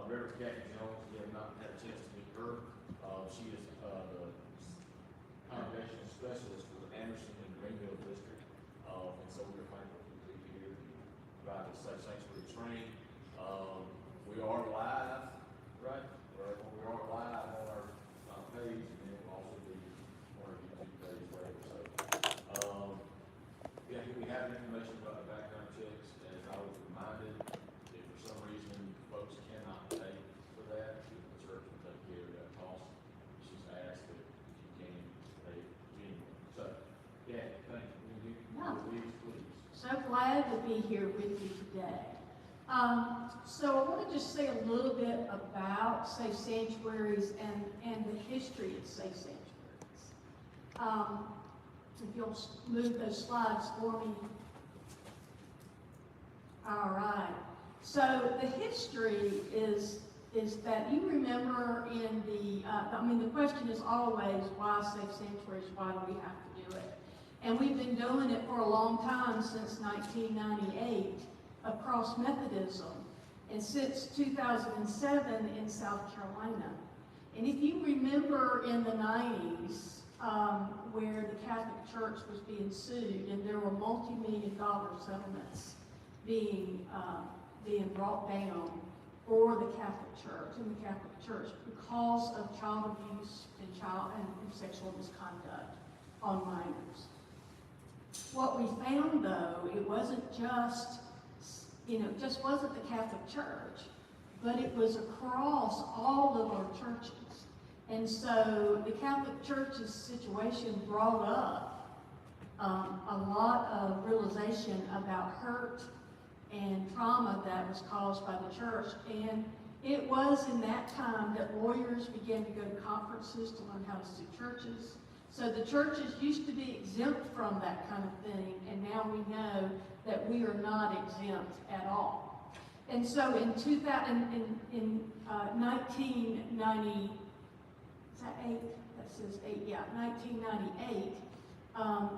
Reverend Kathy Jones. We have not had a chance to meet her. She is the congregational specialist for the Anderson and Greenville district. And so we are thankful to be here to provide this sanctuary training. We are live, right? We are live on our page, and then we'll also be on our YouTube page later. So, yeah, here we have information about the background checks. As I was reminded, if for some reason folks cannot pay for that, the church will take care of that cost. She's asked that if you can pay genuine. So, yeah, thank you. Please. So glad to be here with you today. So I want to just say a little bit about Safe Sanctuaries and the history of Safe Sanctuaries. If you'll move those slides for me. All right. So the history is that you remember in the question is always, why Safe Sanctuaries? Why do we have to do it? And we've been doing it for a long time, since 1998, across Methodism, and since 2007 in South Carolina. And if you remember in the 90s, where the Catholic Church was being sued, and there were multi-million-dollar settlements being brought down for the Catholic Church and the Catholic Church because of child abuse and sexual misconduct on minors. What we found, though, it wasn't just wasn't the Catholic Church, but it was across all of our churches. And so the Catholic Church's situation brought up a lot of realization about hurt and trauma that was caused by the church. And it was in that time that lawyers began to go to conferences to learn how to sue churches. So the churches used to be exempt from that kind of thing, and now we know that we are not exempt at all. And so in 1990, is that 8? That says 8, yeah, 1998,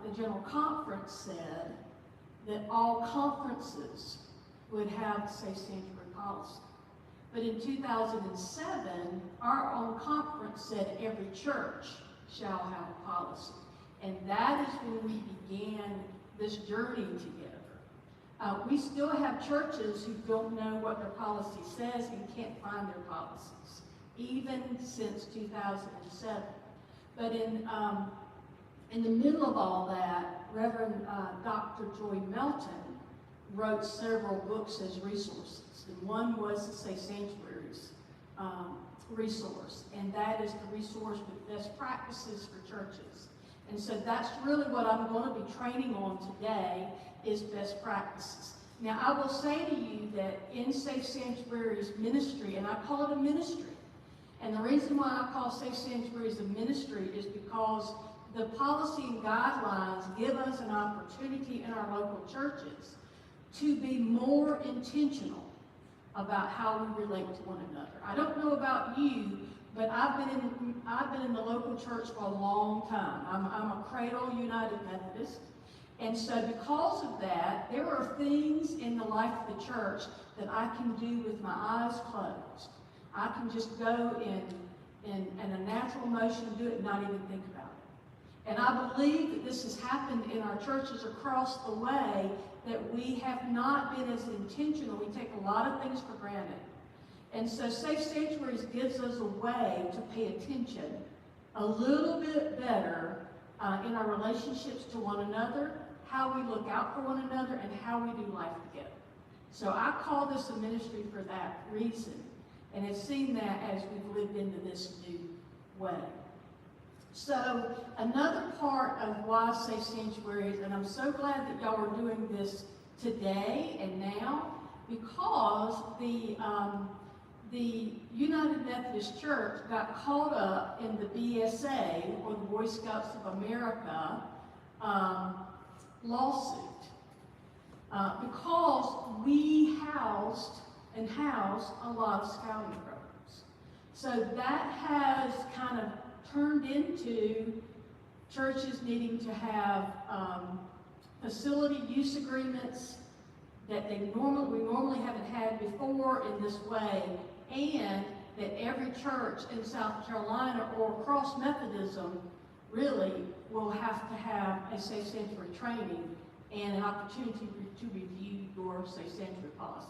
the General Conference said that all conferences would have Safe Sanctuary policy. But in 2007, our own conference said every church shall have a policy. And that is when we began this journey together. We still have churches who don't know what their policy says and can't find their policies, even since 2007. But in the middle of all that, Reverend Dr. Joy Melton wrote several books as resources. And one was the Safe Sanctuaries resource, and that is the resource with best practices for churches. And so that's really what I'm going to be training on today, is best practices. Now, I will say to you that in Safe Sanctuaries ministry, and I call it a ministry, and the reason why I call Safe Sanctuaries a ministry is because the policy and guidelines give us an opportunity in our local churches to be more intentional about how we relate to one another. I don't know about you, but I've been in the local church for a long time. I'm a Cradle United Methodist, and so because of that, there are things in the life of the church that I can do with my eyes closed. I can just go in a natural motion, do it, and not even think about it. And I believe that this has happened in our churches across the way, that we have not been as intentional. We take a lot of things for granted. And so Safe Sanctuaries gives us a way to pay attention a little bit better in our relationships to one another, how we look out for one another, and how we do life together. So I call this a ministry for that reason, and have seen that as we've lived into this new way. So another part of why Safe Sanctuaries, and I'm so glad that y'all are doing this today and now, because the United Methodist Church got caught up in the BSA, or the Boy Scouts of America, lawsuit, because we house a lot of scouting programs. So that has kind of turned into churches needing to have facility use agreements that we normally haven't had before in this way, and that every church in South Carolina or across Methodism really will have to have a safe sanctuary training and an opportunity to review your safe sanctuary policy.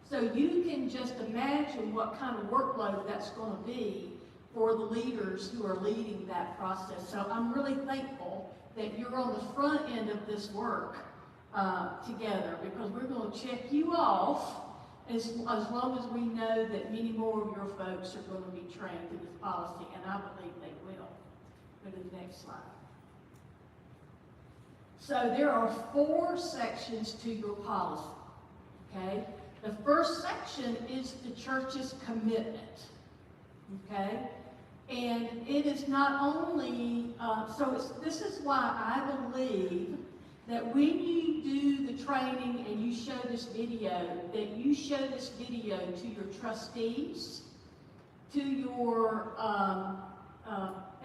So you can just imagine what kind of workload that's going to be for the leaders who are leading that process. So I'm really thankful that you're on the front end of this work together, because we're going to check you off as long as we know that many more of your folks are going to be trained in this policy, and I believe they will. Go to the next slide. So there are 4 sections to your policy, okay? The first section is the church's commitment, okay? And it is not only, this is why I believe that when you do the training and you show this video, that you show this video to your trustees, to your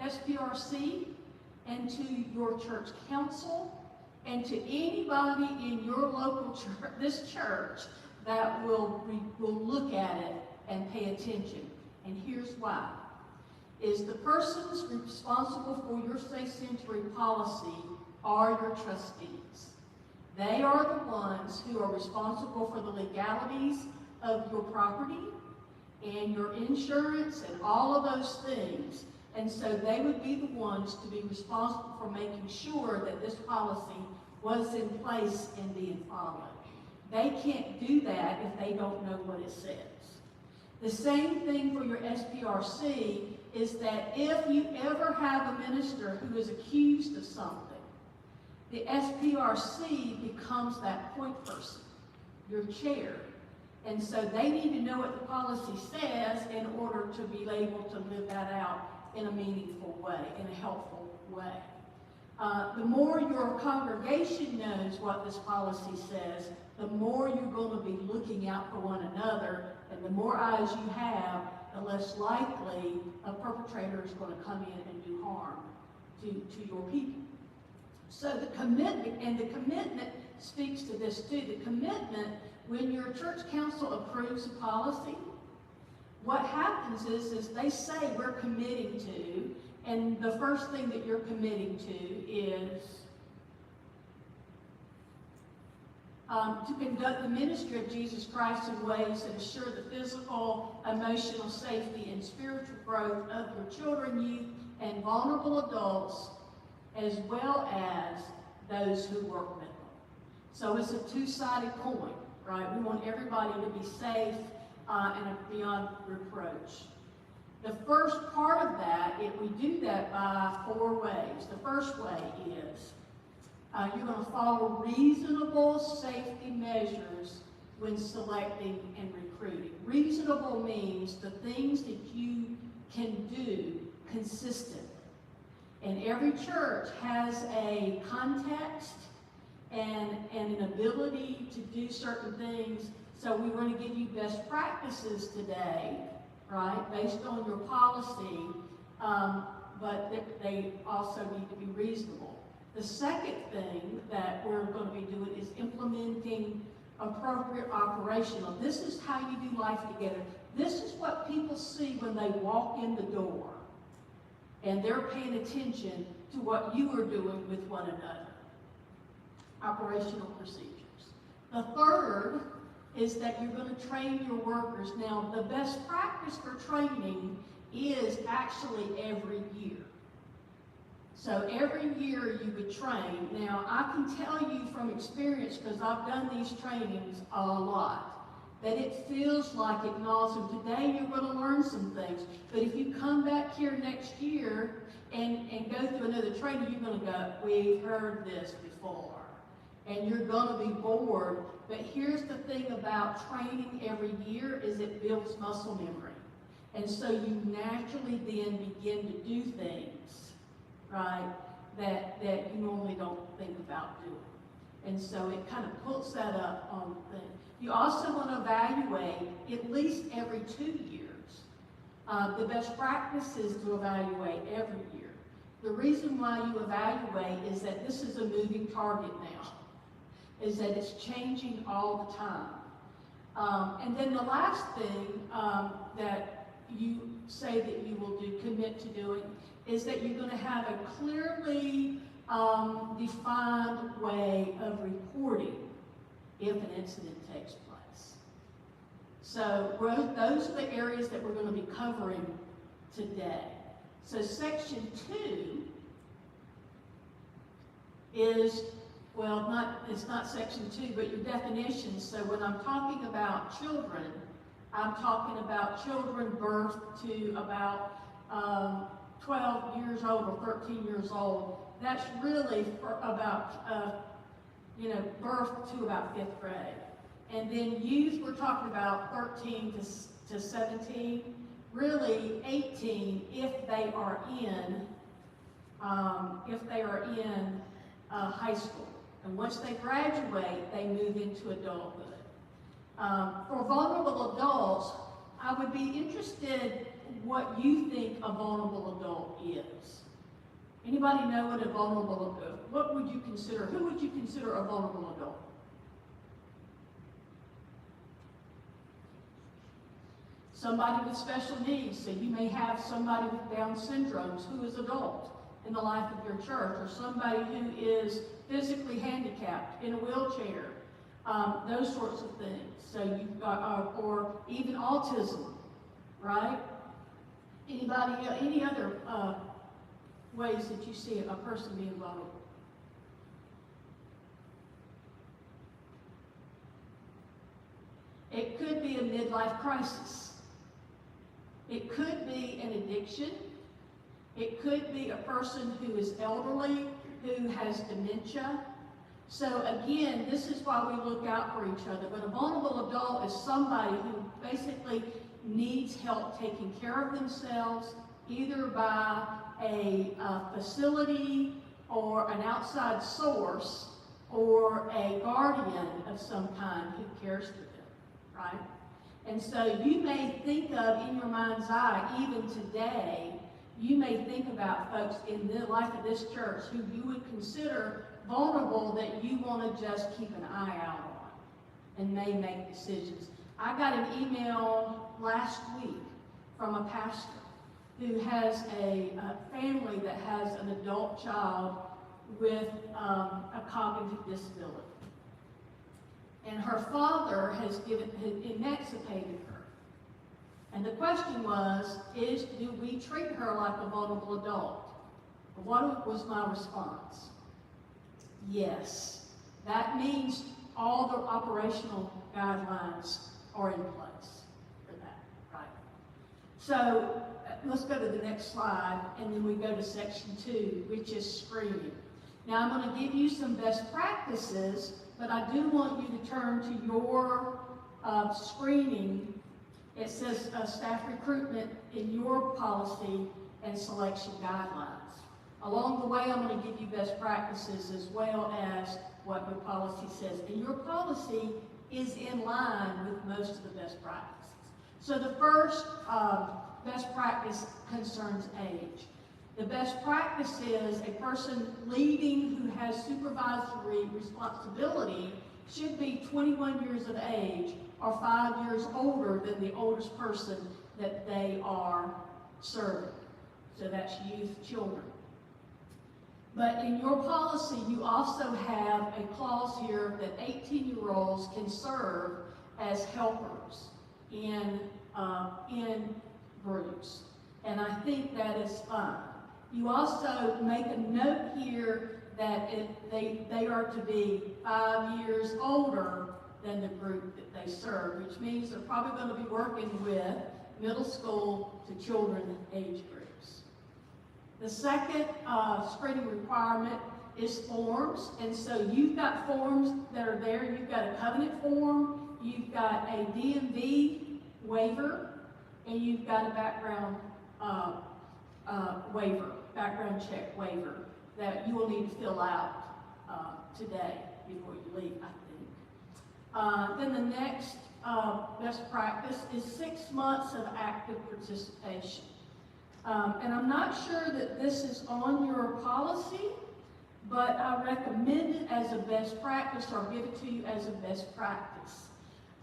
SPRC, and to your church council, and to anybody in your local church, this church, that will look at it and pay attention. And here's why. Is the persons responsible for your safe sanctuary policy are your trustees. They are the ones who are responsible for the legalities of your property and your insurance and all of those things. And so they would be the ones to be responsible for making sure that this policy was in place and being followed. They can't do that if they don't know what it says. The same thing for your SPRC is that if you ever have a minister who is accused of something, the SPRC becomes that point person, your chair. And so they need to know what the policy says in order to be able to live that out in a meaningful way, in a helpful way. The more your congregation knows what this policy says, the more you're going to be looking out for one another, and the more eyes you have, the less likely a perpetrator is going to come in and do harm to your people. So the commitment speaks to this too. The commitment, when your church council approves a policy, what happens is they say we're committing to, and the first thing that you're committing to is to conduct the ministry of Jesus Christ in ways that assure the physical, emotional safety, and spiritual growth of your children, youth, and vulnerable adults, as well as those who work with them. So it's a two-sided coin, right? We want everybody to be safe and beyond reproach. The first part of that, we do that by 4 ways. The first way is you're going to follow reasonable safety measures when selecting and recruiting. Reasonable means the things that you can do consistently. And every church has a context and an ability to do certain things. So we want to give you best practices today, right, based on your policy, but they also need to be reasonable. The second thing that we're going to be doing is implementing appropriate operational. This is how you do life together. This is what people see when they walk in the door, and they're paying attention to what you are doing with one another. Operational procedures. The third is that you're going to train your workers. Now, the best practice for training is actually every year. So every year you would train. Now, I can tell you from experience, because I've done these trainings a lot, that it feels like it gnaws. And today you're going to learn some things. But if you come back here next year and go through another training, you're going to go, we've heard this before. And you're going to be bored. But here's the thing about training every year is it builds muscle memory. And so you naturally then begin to do things, right, that you normally don't think about doing. And so it kind of puts that up on the thing. You also want to evaluate at least every 2 years. The best practice is to evaluate every year. The reason why you evaluate is that this is a moving target now, is that it's changing all the time. And then the last thing that you say that you will do, commit to doing, is that you're going to have a clearly defined way of reporting if an incident takes place. So those are the areas that we're going to be covering today. So section 2 is, well, it's not section 2, but your definitions. So when I'm talking about children, I'm talking about children birth to about 12 years old or 13 years old. That's really for about, birth to about 5th grade. And then youth, we're talking about 13 to 17, really 18 if they are in high school. And once they graduate, they move into adulthood. For vulnerable adults, I would be interested what you think a vulnerable adult is. Anybody know what a vulnerable adult? What would you consider? Who would you consider a vulnerable adult? Somebody with special needs. So you may have somebody with Down syndromes who is adult in the life of your church, or somebody who is physically handicapped in a wheelchair, those sorts of things. So you've got, or even autism, right? Anybody, any other ways that you see a person being vulnerable? It could be a midlife crisis. It could be an addiction. It could be a person who is elderly, who has dementia. So again, this is why we look out for each other. But a vulnerable adult is somebody who basically needs help taking care of themselves, either by a facility or an outside source or a guardian of some kind who cares for them, right? And so you may think of, in your mind's eye, even today, you may think about folks in the life of this church who you would consider vulnerable that you want to just keep an eye out on and may make decisions. I got an email last week from a pastor who has a family that has an adult child with a cognitive disability. And her father has emancipated her. And the question was, do we treat her like a vulnerable adult? What was my response? Yes. That means all the operational guidelines are in place for that, right? So let's go to the next slide, and then we go to section 2, which is screening. Now I'm going to give you some best practices, but I do want you to turn to your screening. It says staff recruitment in your policy and selection guidelines. Along the way, I'm going to give you best practices as well as what your policy says. And your policy is in line with most of the best practices. So the first best practice concerns age. The best practice is a person leading who has supervisory responsibility should be 21 years of age or 5 years older than the oldest person that they are serving. So that's youth, children. But in your policy, you also have a clause here that 18-year-olds can serve as helpers in groups. And I think that is fine. You also make a note here that they are to be 5 years older than the group that they serve, which means they're probably going to be working with middle school to children age groups. The second screening requirement is forms, and so you've got forms that are there. You've got a covenant form, you've got a DMV waiver, and you've got a background waiver, background check waiver that you will need to fill out today before you leave, I think. Then the next best practice is 6 months of active participation. And I'm not sure that this is on your policy, but I recommend it as a best practice or give it to you as a best practice.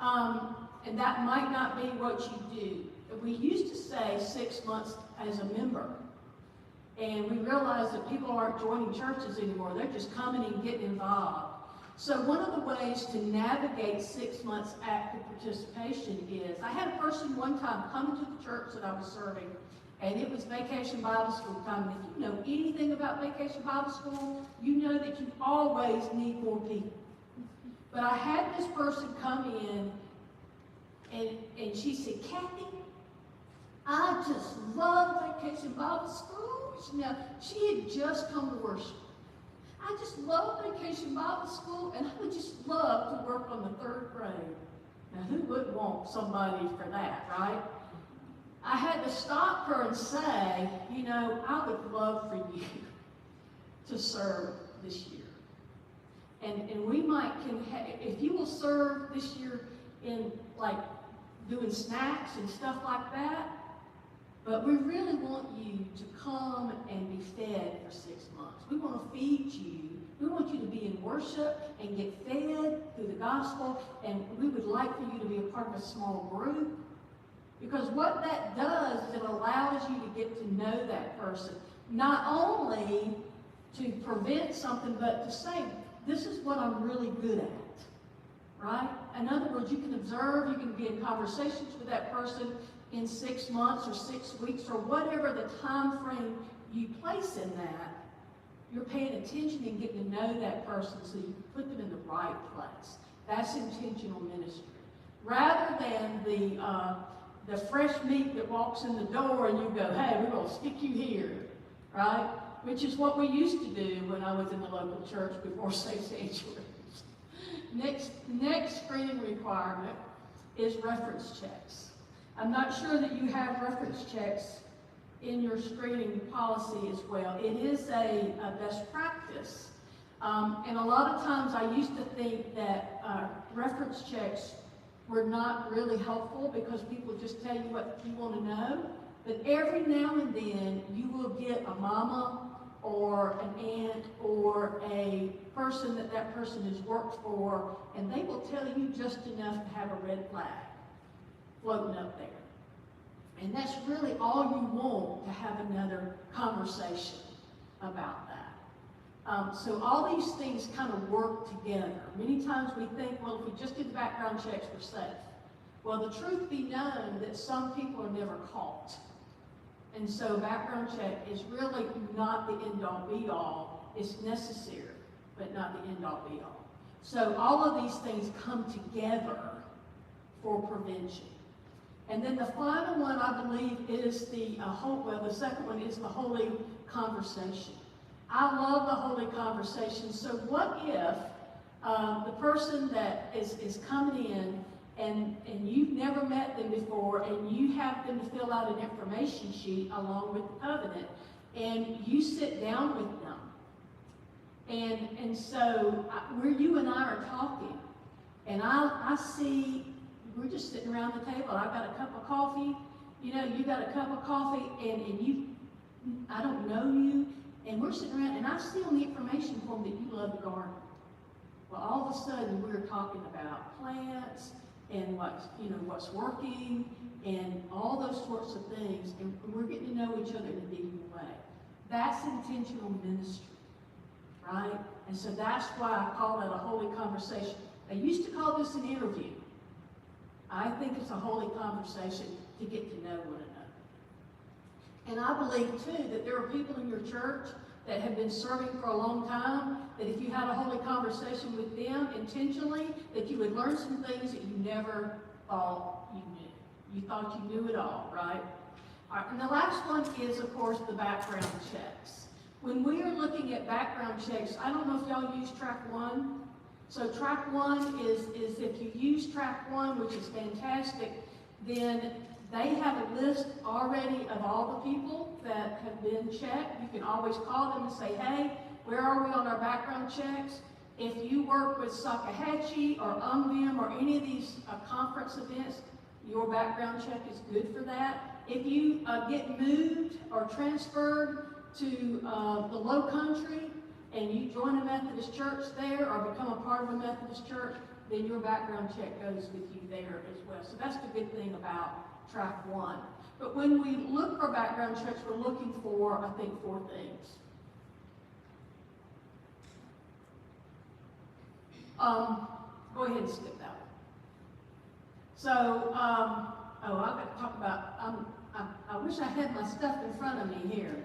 And that might not be what you do. We used to say 6 months as a member. And we realized that people aren't joining churches anymore. They're just coming and getting involved. So one of the ways to navigate 6 months active participation is, I had a person one time come into the church that I was serving, and it was Vacation Bible School time. And if you know anything about Vacation Bible School, you know that you always need more people. But I had this person come in, and she said, Kathy, I just love Vacation Bible School. Now, she had just come to worship. I just love Vacation Bible School, and I would just love to work on the 3rd grade. Now, who wouldn't want somebody for that, right? I had to stop her and say, you know, I would love for you to serve this year. And we might, if you will serve this year in, like, doing snacks and stuff like that, but we really want you to come and be fed for 6 months. We want to feed you. We want you to be in worship and get fed through the gospel, and we would like for you to be a part of a small group. Because what that does is it allows you to get to know that person, not only to prevent something, but to say, this is what I'm really good at, right? In other words, you can observe, you can be in conversations with that person in 6 months or 6 weeks or whatever the time frame you place in that. You're paying attention and getting to know that person so you can put them in the right place. That's intentional ministry. Rather than the fresh meat that walks in the door and you go, hey, we're going to stick you here, right? Which is what we used to do when I was in the local church before Safe Sanctuaries. Next screening requirement is reference checks. I'm not sure that you have reference checks in your screening policy as well. It is a best practice. And a lot of times I used to think that reference checks were not really helpful because people just tell you what you want to know. But every now and then you will get a mama or an aunt or a person that person has worked for, and they will tell you just enough to have a red flag floating up there. And that's really all you want, to have another conversation about that. So all these things kind of work together. Many times we think, well, if we just do the background checks, we're safe. Well, the truth be known that some people are never caught. And so background check is really not the end-all be-all. It's necessary, but not the end-all be-all. So all of these things come together for prevention. And then the final one, I believe, is the the second one is the holy conversation. I love the holy conversation. So what if the person that is coming in and you've never met them before, and you have them to fill out an information sheet along with the covenant, and you sit down with them. And so where you and I are talking, and I see, we're just sitting around the table, I've got a cup of coffee, you know, you got a cup of coffee, and you, I don't know you, and we're sitting around, and I see on the information form that you love to garden. Well, all of a sudden, we're talking about plants, and what's working, and all those sorts of things, and we're getting to know each other in a deeper way. That's intentional ministry, right? And so that's why I call it a holy conversation. I used to call this an interview. I think it's a holy conversation to get to know one another. And I believe, too, that there are people in your church that have been serving for a long time, that if you had a holy conversation with them intentionally, that you would learn some things that you never thought you knew. You thought you knew it all, right? All right, and the last one is, of course, the background checks. When we are looking at background checks, I don't know if y'all use track 1. So track 1 is if you use track 1, which is fantastic, then they have a list already of all the people that have been checked. You can always call them and say, hey, where are we on our background checks? If you work with Sakahatchee or UMVM or any of these conference events, your background check is good for that. If you get moved or transferred to the Low Country and you join a Methodist church there or become a part of a Methodist church, then your background check goes with you there as well. So that's the good thing about track one. But when we look for background checks, we're looking for, I think, 4 things. Go ahead and skip that one. So, I've got to talk about, I wish I had my stuff in front of me here.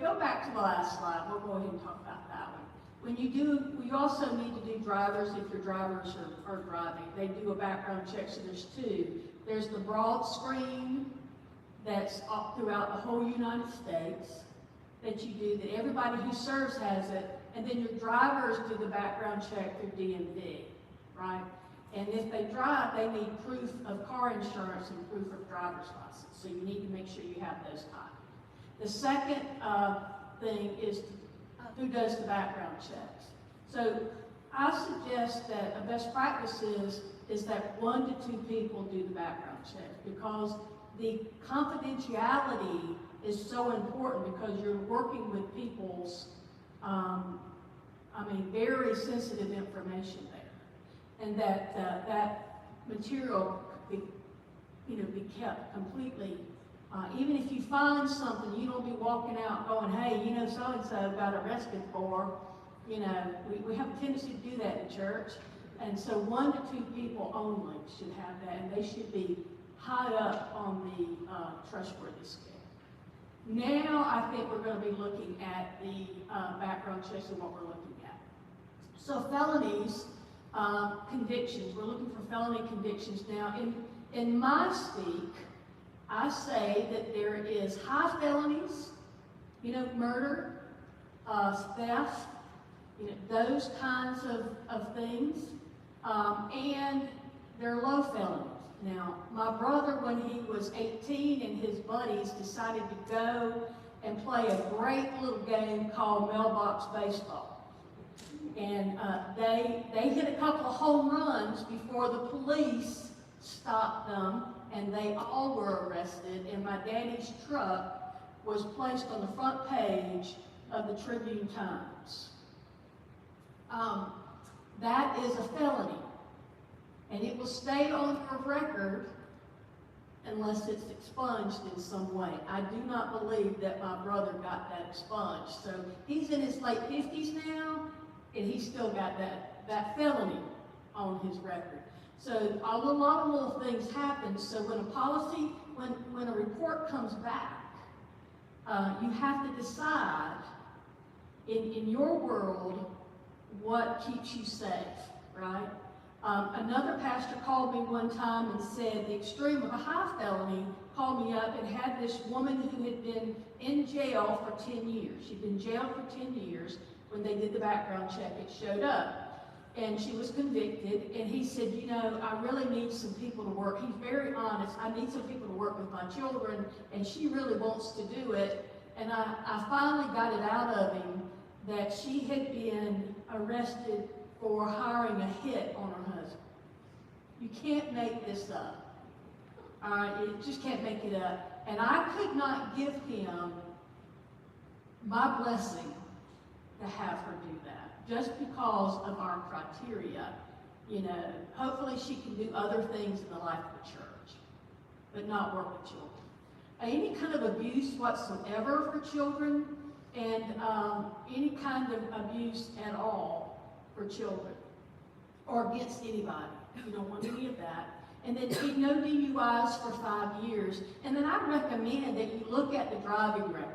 Go back to the last slide. We'll go ahead and talk about that one. When you do, we also need to do drivers if your drivers are driving. They do a background check, so there's 2. There's the broad screen that's up throughout the whole United States that you do, that everybody who serves has it, and then your drivers do the background check through DMV, right? And if they drive, they need proof of car insurance and proof of driver's license, so you need to make sure you have those copies. The second thing is who does the background checks. So I suggest that a best practice is that 1 to 2 people do the background checks, because the confidentiality is so important, because you're working with people's, very sensitive information there, and that material be kept completely. Even if you find something, you don't be walking out going, hey, so-and-so got arrested for, we have a tendency to do that in church. And so 1 to 2 people only should have that, and they should be high up on the trustworthy scale. Now I think we're going to be looking at the background checks and what we're looking at. So felonies, convictions, we're looking for felony convictions. Now in my speak, I say that there is high felonies, murder, theft, those kinds of things, and there are low felonies. Now, my brother, when he was 18 and his buddies decided to go and play a great little game called mailbox baseball. And they hit a couple of home runs before the police stopped them, and they all were arrested, and my daddy's truck was placed on the front page of the Tribune Times. That is a felony, and it will stay on your record unless it's expunged in some way. I do not believe that my brother got that expunged. So he's in his late 50s now, and he's still got that felony on his record. So a lot of little things happen. So when when a report comes back, you have to decide in your world what keeps you safe, right? Another pastor called me one time and said the extreme of a high felony, called me up and had this woman who had been in jail for 10 years. She'd been jailed for 10 years. When they did the background check, it showed up. And she was convicted, and he said, I really need some people to work. He's very honest. I need some people to work with my children, and she really wants to do it. And I finally got it out of him that she had been arrested for hiring a hit on her husband. You can't make this up. All right, you just can't make it up. And I could not give him my blessing to have her do that, just because of our criteria. Hopefully she can do other things in the life of the church, but not work with children. Any kind of abuse whatsoever for children, and any kind of abuse at all for children, or against anybody. You don't want any of that. And then no DUIs for 5 years. And then I recommend that you look at the driving record.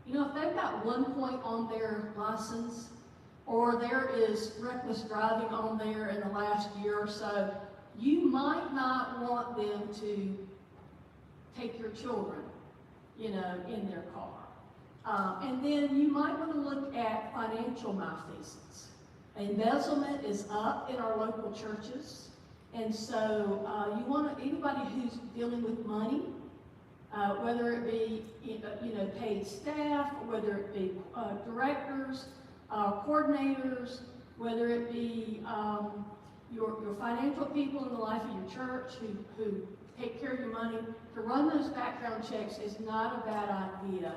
If they've got 1 point on their license, or there is reckless driving on there in the last year or so, you might not want them to take your children, in their car. And then you might want to look at financial malfeasance. Embezzlement is up in our local churches, and so you want anybody who's dealing with money, whether it be paid staff, whether it be directors, coordinators, whether it be your financial people in the life of your church who take care of your money. To run those background checks is not a bad idea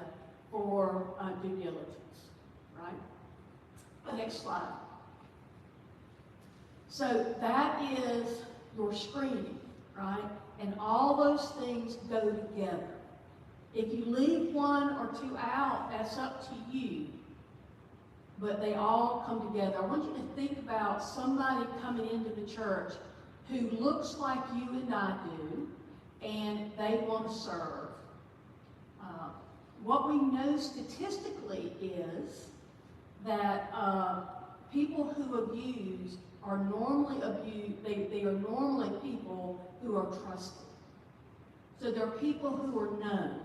for due diligence, right? Next slide. So that is your screening, right? And all those things go together. If you leave one or two out, that's up to you. But they all come together. I want you to think about somebody coming into the church who looks like you and I do, and they want to serve. What we know statistically is that people who abuse are normally they are normally people who are trusted. So they're people who are known.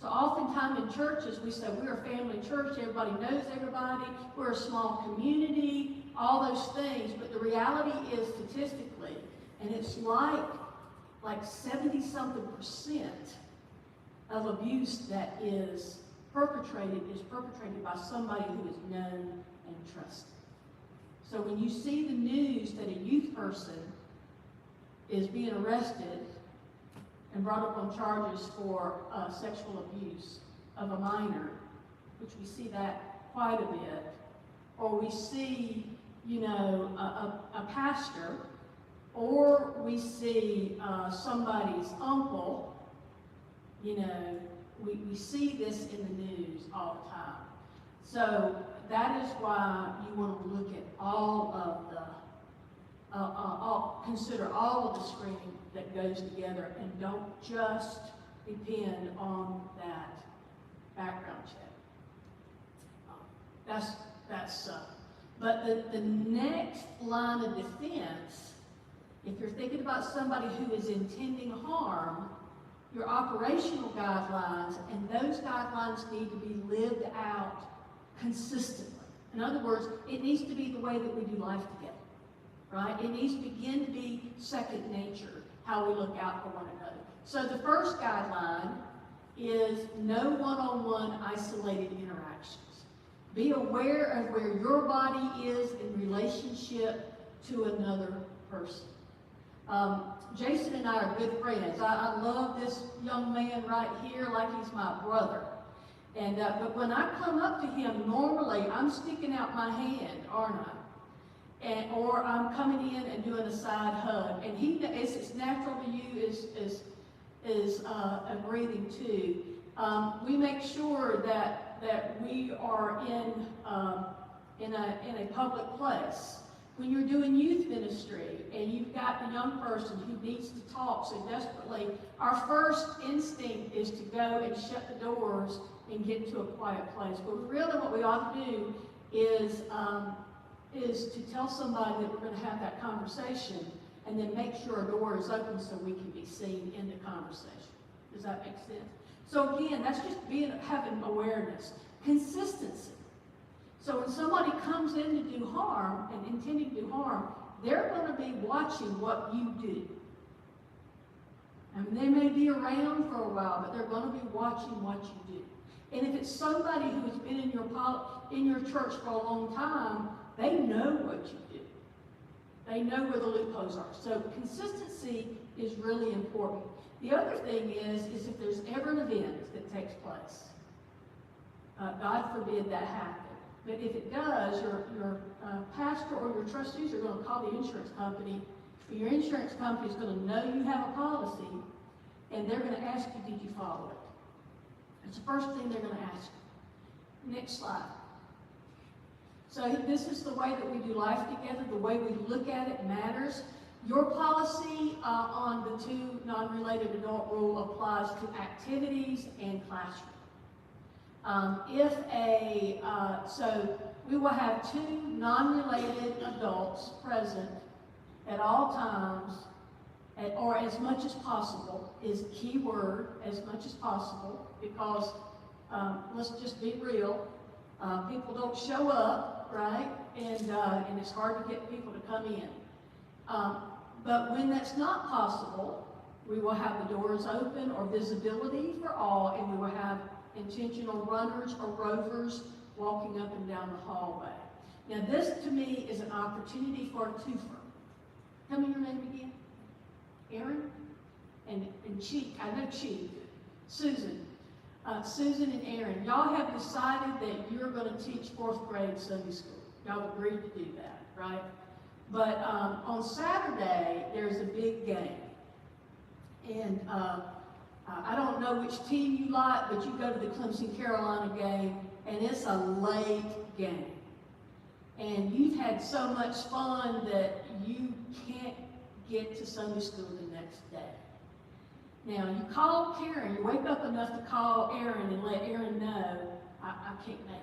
So oftentimes in churches we say we're a family church, everybody knows everybody, we're a small community, all those things, but the reality is statistically, and it's like 70-something% of abuse that is perpetrated by somebody who is known and trusted. So when you see the news that a youth person is being arrested and brought up on charges for sexual abuse of a minor, which we see that quite a bit, or we see, a pastor, or we see somebody's uncle, we see this in the news all the time. So that is why you want to look at all of the, consider all of the screening that goes together, and don't just depend on that background check. But the next line of defense, if you're thinking about somebody who is intending harm, your operational guidelines, and those guidelines need to be lived out consistently. In other words, it needs to be the way that we do life together, right? It needs to begin to be second nature, how we look out for one another. So the first guideline is no one-on-one isolated interactions. Be aware of where your body is in relationship to another person. Jason and I are good friends. I love this young man right here like he's my brother. And but when I come up to him, normally I'm sticking out my hand, aren't I? Or I'm coming in and doing a side hug. And it's natural to you is a breathing too. We make sure that we are in a public place. When you're doing youth ministry and you've got the young person who needs to talk so desperately, our first instinct is to go and shut the doors and get into a quiet place. But really what we ought to do is to tell somebody that we're going to have that conversation, and then make sure a door is open so we can be seen in the conversation. Does that make sense? So again, that's just having awareness. Consistency. So when somebody comes in to do harm and intending to do harm, they're going to be watching what you do. I mean, they may be around for a while, but they're going to be watching what you do. And if it's somebody who has been in your church for a long time, they know what you do. They know where the loopholes are. So consistency is really important. The other thing is if there's ever an event that takes place, God forbid that happen. But if it does, your pastor or your trustees are going to call the insurance company. Your insurance company is going to know you have a policy, and they're going to ask you, did you follow it? That's the first thing they're going to ask you. Next slide. So this is the way that we do life together. The way we look at it matters. Your policy on the 2 non-related adult rule applies to activities and classroom. So we will have 2 non-related adults present at all times, or as much as possible is key word, as much as possible, because let's just be real, people don't show up, right? And it's hard to get people to come in. But when that's not possible, we will have the doors open or visibility for all, and we will have intentional runners or rovers walking up and down the hallway. Now this to me is an opportunity for a twofer. Tell me your name again. Aaron? And Cheek, I know Cheek. Susan. Susan and Aaron, y'all have decided that you're going to teach 4th grade Sunday school. Y'all agreed to do that, right? But on Saturday, there's a big game. And I don't know which team you like, but you go to the Clemson-Carolina game, and it's a late game. And you've had so much fun that you can't get to Sunday school the next day. Now, you call Karen, you wake up enough to call Aaron and let Aaron know, I can't make it.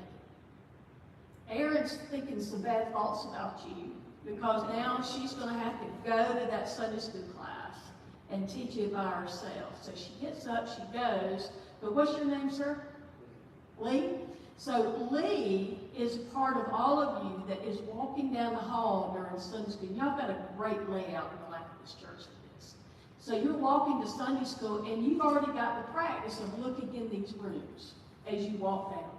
Aaron's thinking some bad thoughts about you because now she's going to have to go to that Sunday school class and teach it by herself. So she gets up, she goes, but what's your name, sir? Lee? So Lee is part of all of you that is walking down the hall during Sunday school. Y'all got a great layout in the life of this church for this. So you're walking to Sunday school and you've already got the practice of looking in these rooms as you walk down.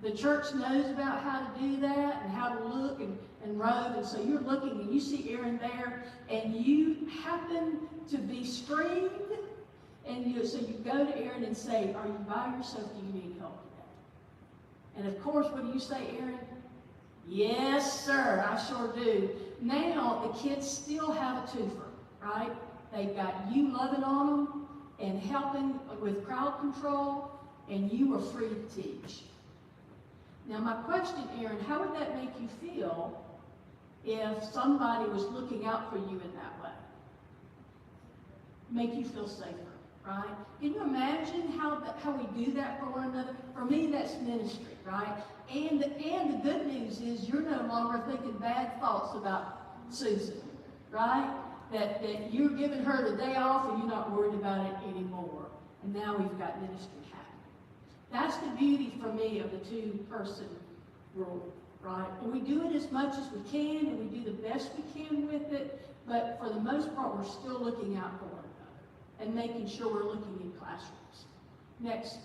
The church knows about how to do that and how to look and robe, and so you're looking and you see Aaron there and you happen to be screened, and so you go to Aaron and say, are you by yourself? Do you need help today? And of course, what do you say, Aaron? Yes, sir, I sure do. Now, the kids still have a twofer, right? They've got you loving on them and helping with crowd control, and you are free to teach. Now, my question, Aaron, how would that make you feel if somebody was looking out for you in that way? Make you feel safer, right? Can you imagine how we do that for one another? For me, that's ministry, right? And the good news is you're no longer thinking bad thoughts about Susan, right? That you're giving her the day off and you're not worried about it anymore. And now we've got ministry happening. That's the beauty for me of the two-person rule, right? And we do it as much as we can, and we do the best we can with it, but for the most part, we're still looking out for one another and making sure we're looking in classrooms. Next,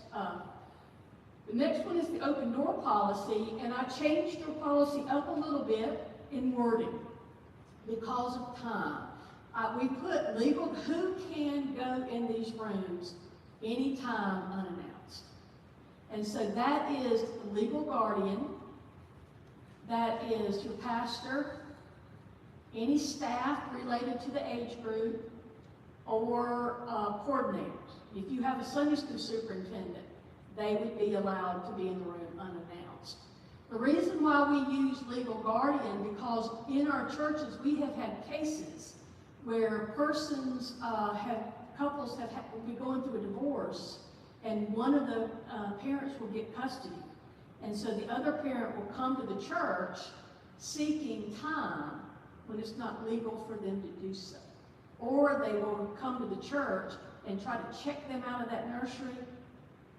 the next one is the open door policy, and I changed your policy up a little bit in wording because of time. We put legal, who can go in these rooms anytime unannounced. And so that is the legal guardian, that is your pastor, any staff related to the age group, or coordinators. If you have a Sunday school superintendent, they would be allowed to be in the room unannounced. The reason why we use legal guardian, because in our churches we have had cases where couples have been going through a divorce, and one of the parents will get custody. And so the other parent will come to the church seeking time when it's not legal for them to do so. Or they will come to the church and try to check them out of that nursery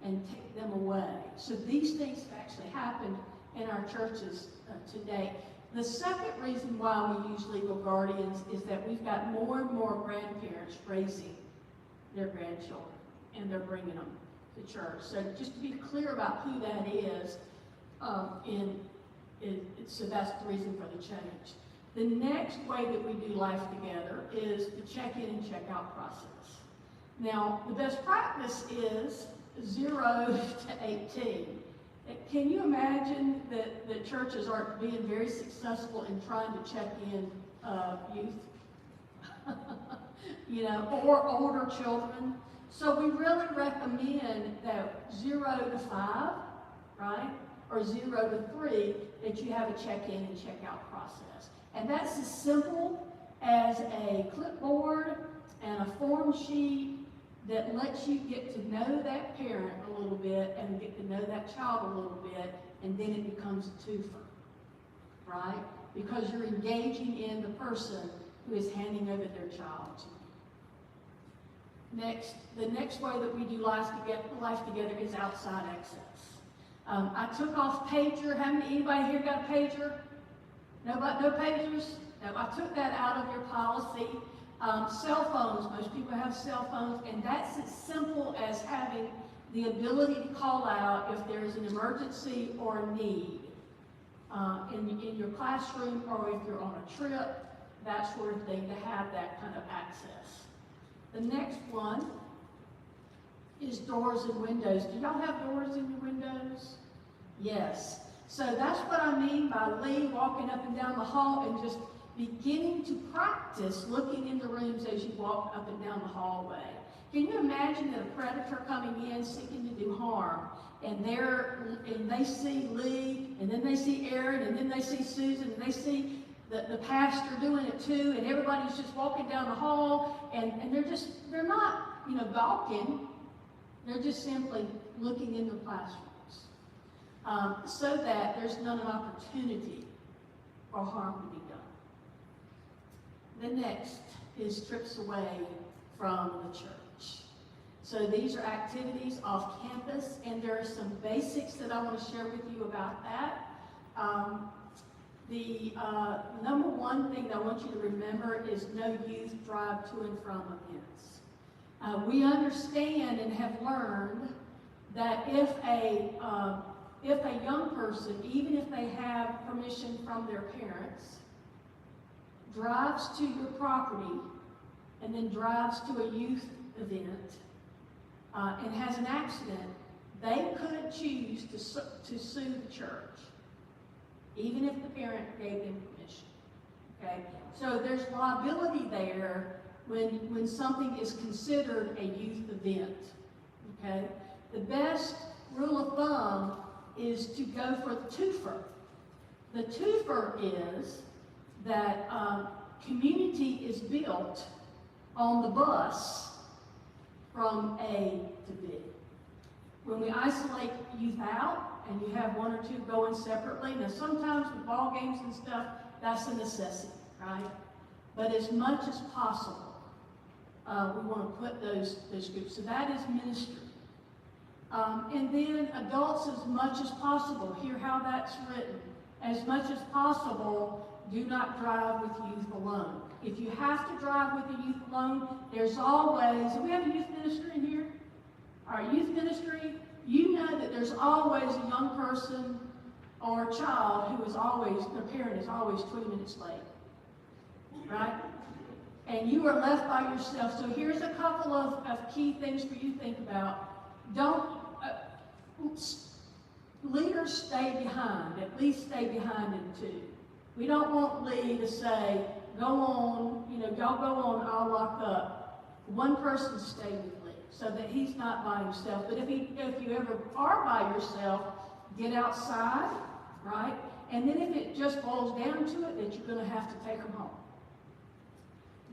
and take them away. So these things have actually happened in our churches today. The second reason why we use legal guardians is that we've got more and more grandparents raising their grandchildren, and they're bringing them to church. So just to be clear about who that is, so that's the reason for the change. The next way that we do life together is the check-in and check-out process. Now, the best practice is 0 to 18. Can you imagine that churches aren't being very successful in trying to check in youth? Or older children? So we really recommend that 0 to 5, right? Or 0 to 3, that you have a check-in and check-out process. And that's as simple as a clipboard and a form sheet that lets you get to know that parent a little bit and get to know that child a little bit, and then it becomes a twofer, right? Because you're engaging in the person who is handing over their child to you. The next way that we do life together is outside access. I took off pager. Anybody here got a pager? Nobody, no pagers? No, I took that out of your policy. Cell phones, most people have cell phones, and that's as simple as having the ability to call out if there is an emergency or a need in your classroom, or if you're on a trip, that sort of thing, to have that kind of access. The next one is doors and windows. Do y'all have doors in your windows? Yes. So that's what I mean by Lee walking up and down the hall and just beginning to practice looking in the rooms as you walk up and down the hallway. Can you imagine that a predator coming in seeking to do harm, and they see Lee, and then they see Aaron, and then they see Susan, and they see the pastor doing it too, and everybody's just walking down the hall, and they're not, gawking. They're just simply looking in the classrooms, so that there's not an opportunity for harm to be done. The next is trips away from the church. So these are activities off campus, and there are some basics that I want to share with you about that. The number one thing that I want you to remember is no youth drive to and from events. We understand and have learned that if a young person, even if they have permission from their parents, drives to your property and then drives to a youth event and has an accident, they could choose to sue the church, even if the parent gave them permission. Okay? So there's liability there when something is considered a youth event. Okay? The best rule of thumb is to go for the twofer. The twofer is that community is built on the bus from A to B. When we isolate youth out and you have one or two going separately, now sometimes with ball games and stuff, that's a necessity, right? But as much as possible, we want to put those groups. So that is ministry. And then adults, as much as possible, hear how that's written. As much as possible, do not drive with youth alone. If you have to drive with the youth alone, there's always, do we have a youth minister in here? Our youth ministry, you know that there's always a young person or a child who is always, their parent is always 20 minutes late, right? And you are left by yourself. So here's a couple of key things for you to think about. Leaders stay behind, at least stay behind in two. We don't want Lee to say, go on, y'all go on, I'll lock up. One person stay with Lee so that he's not by himself. But if you ever are by yourself, get outside, right? And then if it just boils down to it that you're going to have to take them home,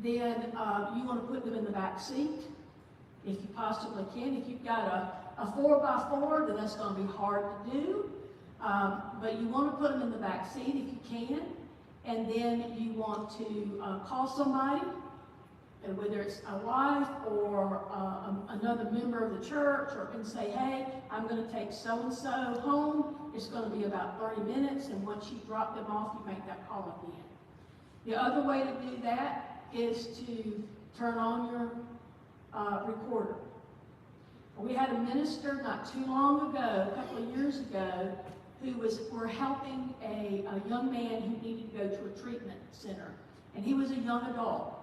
then you want to put them in the back seat if you possibly can. If you've got a 4x4, then that's going to be hard to do. But you want to put them in the back seat if you can. And then you want to call somebody, and whether it's a wife or another member of the church, and say, hey, I'm going to take so-and-so home. It's going to be about 30 minutes, and once you drop them off, you make that call again. The other way to do that is to turn on your recorder. We had a minister not too long ago, a couple of years ago, who were helping a young man who needed to go to a treatment center. And he was a young adult.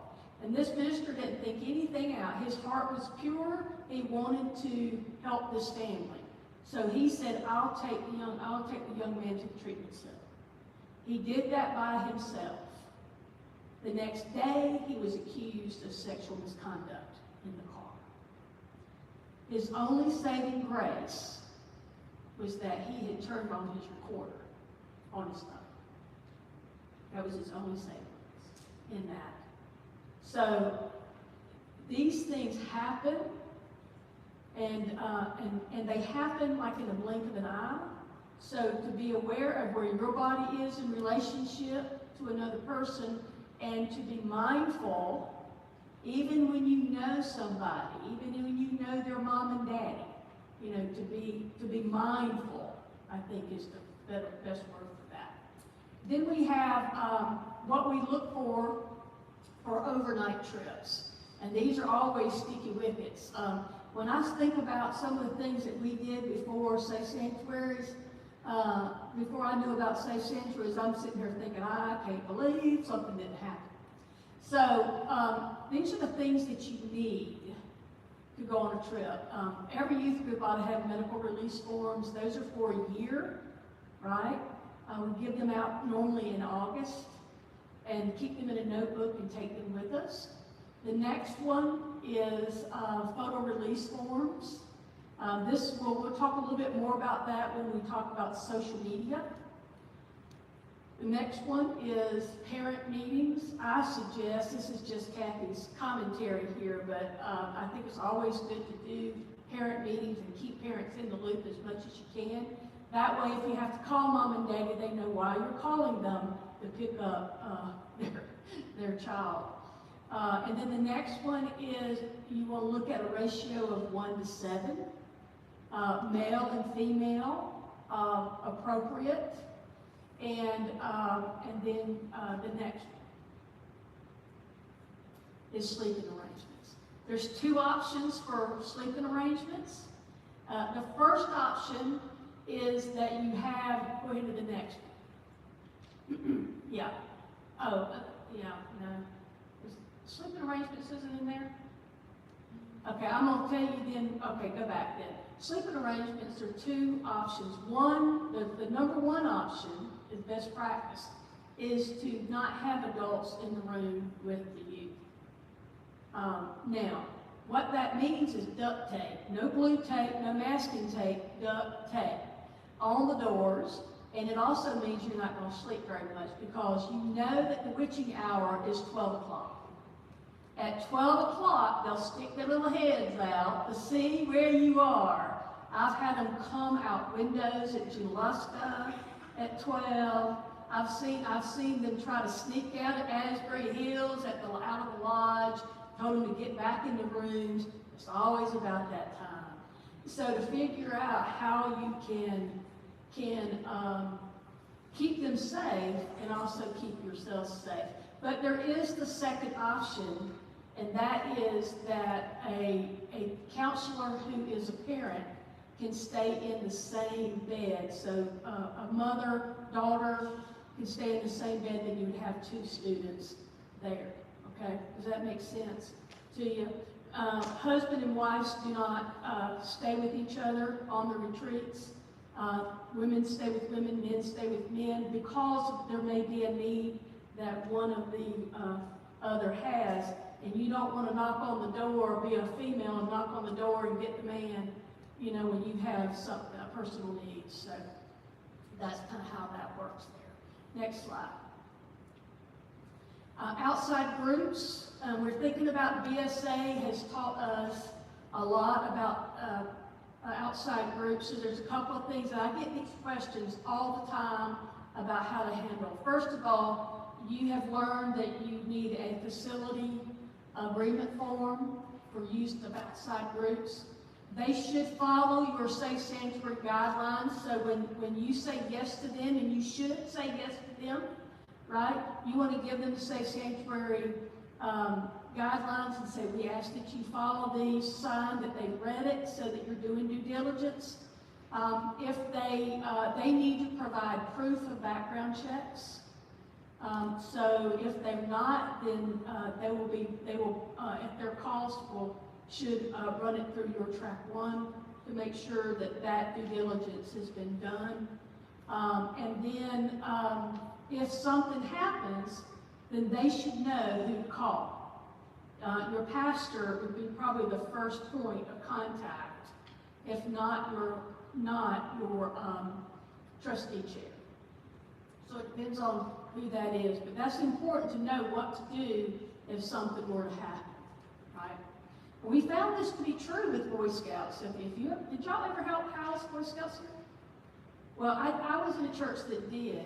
And this minister didn't think anything out. His heart was pure. He wanted to help this family. So he said, I'll take the young man to the treatment center. He did that by himself. The next day, he was accused of sexual misconduct in the car. His only saving grace was that he had turned on his recorder on his phone. That was his only saving grace in that. So these things happen, and they happen like in a blink of an eye. So to be aware of where your body is in relationship to another person, and to be mindful, even when you know somebody, even when you know their mom and daddy, to be mindful, I think is the best word for that. Then we have what we look for overnight trips. And these are always sticky wickets. When I think about some of the things that we did before Safe Sanctuaries, before I knew about Safe Sanctuaries, I'm sitting here thinking, I can't believe something didn't happen. So these are the things that you need to go on a trip. Every youth group ought to have medical release forms. Those are for a year, right? We give them out normally in August. and keep them in a notebook and take them with us. The next one is photo release forms. We'll talk a little bit more about that when we talk about social media. The next one is parent meetings. I suggest, this is just Kathy's commentary here, but I think it's always good to do parent meetings and keep parents in the loop as much as you can. That way, if you have to call mom and daddy, they know why you're calling them to pick up their child. And then the next one is you want to look at a ratio of 1 to 7, male and female, appropriate. And then the next one is sleeping arrangements. There's 2 options for sleeping arrangements. The first option is that you have, go ahead to the next one. Yeah. Yeah, no. Sleeping arrangements isn't in there? Okay, I'm going to tell you then, okay, go back then. Sleeping arrangements are 2 options. One, the number 1 option is best practice, is to not have adults in the room with the youth. Now, what that means is duct tape. No glue tape, no masking tape, duct tape on the doors. And it also means you're not going to sleep very much because you know that the witching hour is 12 o'clock. At 12 o'clock, they'll stick their little heads out to see where you are. I've had them come out windows at Juluska at 12. I've seen them try to sneak out at Asbury Hills out of the lodge, told them to get back in the rooms. It's always about that time. So to figure out how you can keep them safe and also keep yourself safe. But there is the second option, and that is that a counselor who is a parent can stay in the same bed. So a mother, daughter can stay in the same bed, then you would have 2 students there. Okay, does that make sense to you? Husband and wives do not stay with each other on the retreats. Women stay with women, men stay with men, because there may be a need that one of the other has, and you don't want to knock on the door, be a female and knock on the door and get the man, you know, when you have some personal needs. So that's kind of how that works there. Next slide. Outside groups. We're thinking about BSA has taught us a lot about outside groups. So there's a couple of things that I get these questions all the time about how to handle. First of all, you have learned that you need a facility agreement form for use of outside groups. They should follow your Safe Sanctuary guidelines. So when you say yes to them, and you should say yes to them, right? You want to give them the Safe Sanctuary guidelines and say, we ask that you follow these, sign that they've read it so that you're doing due diligence. If they need to provide proof of background checks. So if they're not, then they will at their cost should run it through your track 1 to make sure that due diligence has been done. And then if something happens, then they should know who to call. Your pastor would be probably the first point of contact, if not your trustee chair. So it depends on who that is, but that's important to know what to do if something were to happen, right? And we found this to be true with Boy Scouts. Did y'all ever help house Boy Scouts here? Well, I was in a church that did,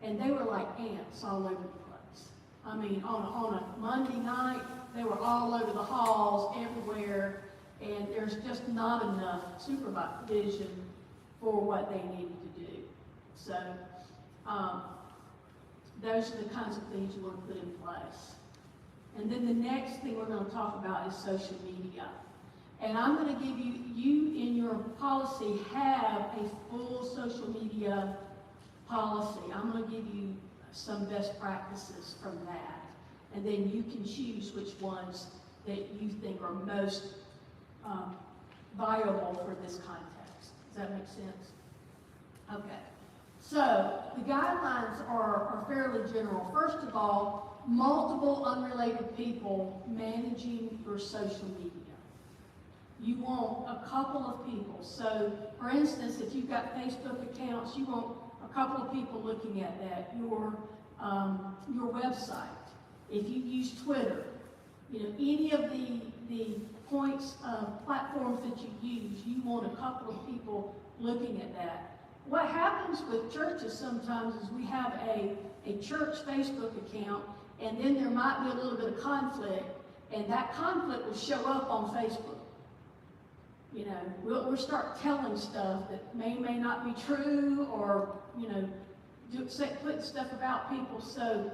and they were like ants all over the place. I mean, on a Monday night, they were all over the halls, everywhere, and there's just not enough supervision for what they needed to do. So those are the kinds of things you want to put in place. And then the next thing we're going to talk about is social media. And I'm going to give you in your policy have a full social media policy. I'm going to give you some best practices from that. And then you can choose which ones that you think are most viable for this context. Does that make sense? Okay. So the guidelines are fairly general. First of all, multiple unrelated people managing your social media. You want a couple of people. So, for instance, if you've got Facebook accounts, you want a couple of people looking at that. Your website. If you use Twitter, any of the points of platforms that you use, you want a couple of people looking at that. What happens with churches sometimes is we have a church Facebook account, and then there might be a little bit of conflict, and that conflict will show up on Facebook. We'll start telling stuff that may not be true, or putting stuff about people. So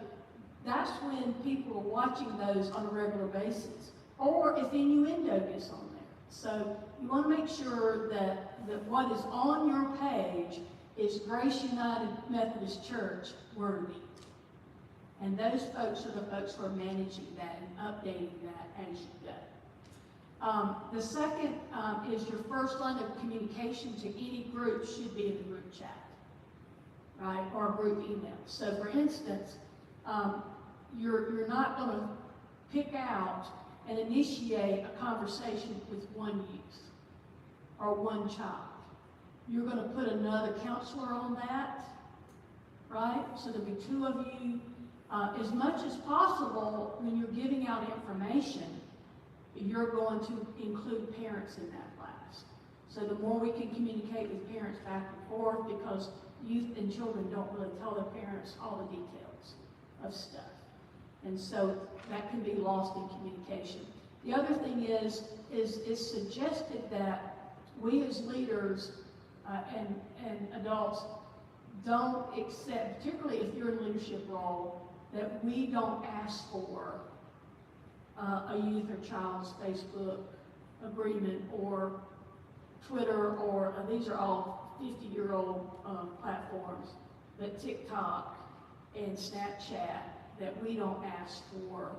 that's when people are watching those on a regular basis, or if innuendo gets on there. So you want to make sure that what is on your page is Grace United Methodist Church worthy. And those folks are the folks who are managing that and updating that as you go. The second is your first line of communication to any group should be in the group chat, right, or a group email. So for instance, you're not going to pick out and initiate a conversation with one youth or one child. You're going to put another counselor on that, right? So there'll be two of you. As much as possible, when you're giving out information, you're going to include parents in that class. So the more we can communicate with parents back and forth, because youth and children don't really tell their parents all the details of stuff. And so that can be lost in communication. The other thing is it's suggested that we as leaders and adults don't accept, particularly if you're in a leadership role, that we don't ask for a youth or child's Facebook agreement or Twitter, or these are all 50-year-old platforms, but TikTok and Snapchat, that we don't ask for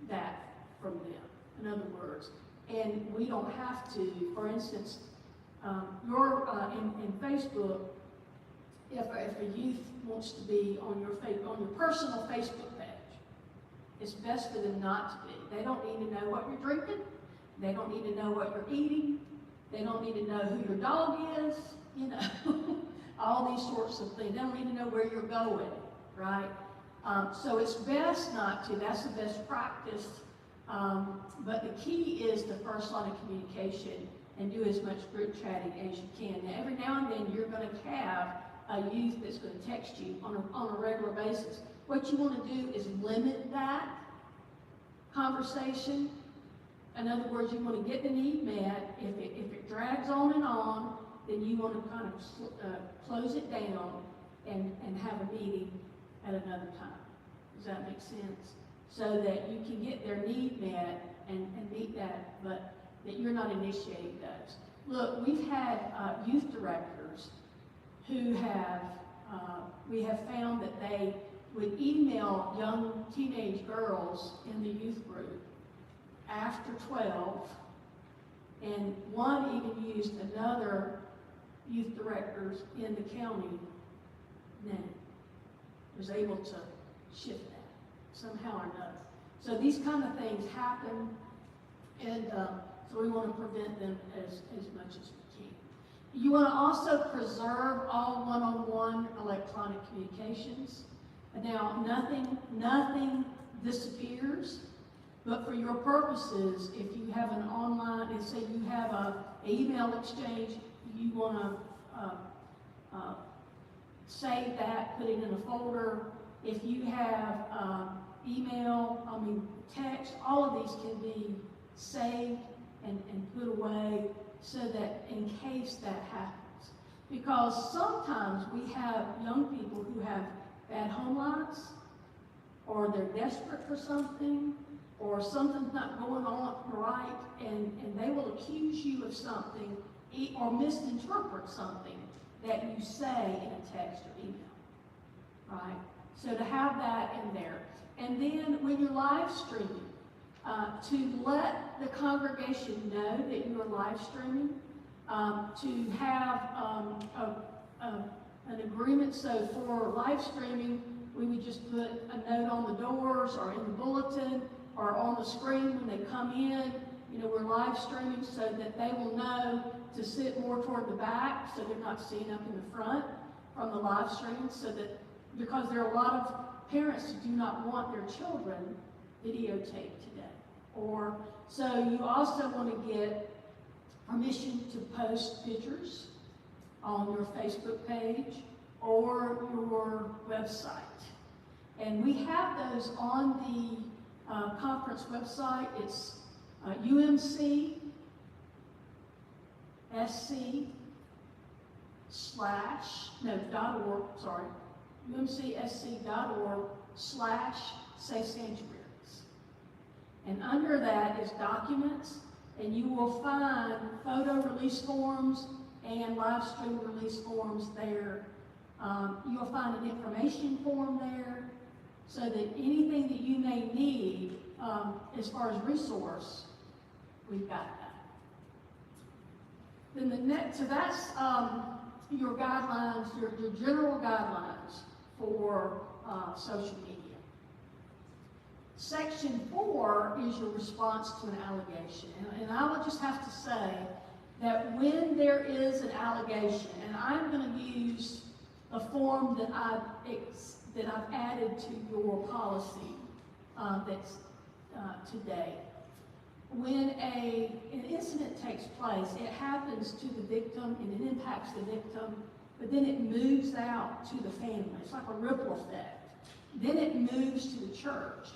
that from them. In other words, and we don't have to. For instance, in Facebook, if a youth wants to be on your personal Facebook page, it's best for them not to be. They don't need to know what you're drinking. They don't need to know what you're eating. They don't need to know who your dog is. All these sorts of things. They don't need to know where you're going, right? So it's best not to. That's the best practice. But the key is the first line of communication, and do as much group chatting as you can. Now, every now and then you're going to have a youth that's going to text you on a regular basis. What you want to do is limit that conversation. In other words, you want to get the need met. If it drags on, then you want to kind of close it down and have a meeting at another time. Does that make sense? So that you can get their need met and meet that, but that you're not initiating those. Look, we've had youth directors who we have found that they would email young teenage girls in the youth group after 12, and one even used another youth directors in the county name, was able to shift that somehow or another. So these kind of things happen, and so we want to prevent them as much as we can. You want to also preserve all one-on-one electronic communications. Now, nothing disappears, but for your purposes, if you have an online, and say you have an email exchange, you want to save that, put it in a folder. If you have text, all of these can be saved and put away so that in case that happens. Because sometimes we have young people who have bad home lives, or they're desperate for something, or something's not going on right, and they will accuse you of something or misinterpret something that you say in a text or email, right? So to have that in there. And then when you're live streaming, to let the congregation know that you are live streaming, to have an agreement. So for live streaming, we would just put a note on the doors or in the bulletin or on the screen when they come in. You know, we're live streaming so that they will know to sit more toward the back so they're not seen up in the front from the live stream, so that, because there are a lot of parents who do not want their children videotaped today. Or, so you also want to get permission to post pictures on your Facebook page or your website. And we have those on the conference website. It's UMCSC .org, sorry, UMCSC.org/safe sanctuaries. And under that is documents, and you will find photo release forms and live stream release forms there. You'll find an information form there, so that anything that you may need as far as resource, we've got that. Then the next, so that's your guidelines, your general guidelines for social media. Section 4 is your response to an allegation. And I would just have to say that when there is an allegation, and I'm going to use a form that I've added to your policy that's today. When an incident takes place, it happens to the victim and it impacts the victim, but then it moves out to the family. It's like a ripple effect. Then it moves to the church.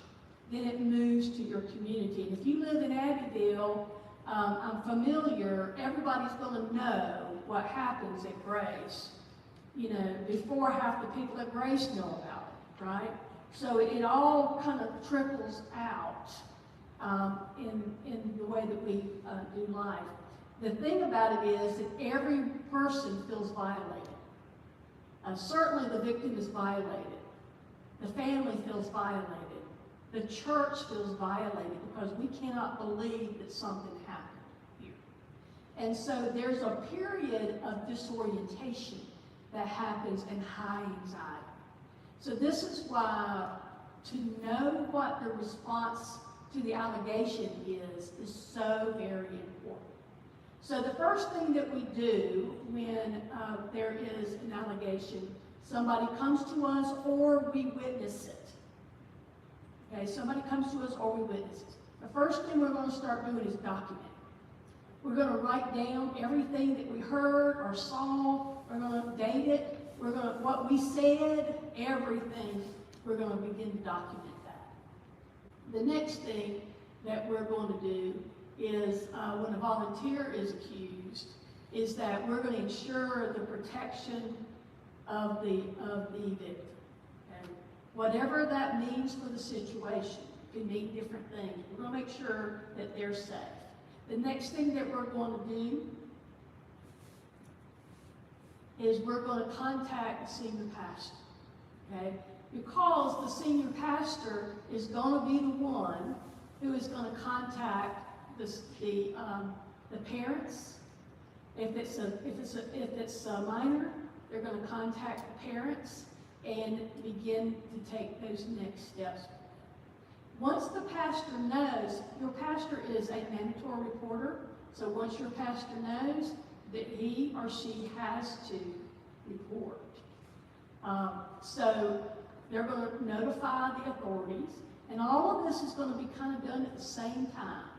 Then it moves to your community. And if you live in Abbeville, I'm familiar, everybody's going to know what happens at Grace, you know, before half the people at Grace know about it, right? So it all kind of trickles out in the way that we do life. The thing about it is that every person feels violated. Certainly the victim is violated. The family feels violated. The church feels violated because we cannot believe that something happened here. And so there's a period of disorientation that happens and high anxiety. So this is why to know what the response to the allegation is so very important. So the first thing that we do when there is an allegation, somebody comes to us or we witness it. Okay, somebody comes to us or we witness it. The first thing we're going to start doing is documenting. We're going to write down everything that we heard or saw. We're going to date it. We're going to, what we said, everything, we're going to begin to document that. The next thing that we're going to do is when a volunteer is accused, is that we're going to ensure the protection of the victim. Okay? Whatever that means for the situation, it can mean different things. We're going to make sure that they're safe. The next thing that we're going to do is we're going to contact the senior pastor, okay? Because the senior pastor is going to be the one who is going to contact the parents. If it's a minor, they're going to contact the parents and begin to take those next steps. Once the pastor knows, your pastor is a mandatory reporter, so once your pastor knows that he or she has to report. So they're going to notify the authorities, and all of this is going to be kind of done at the same time.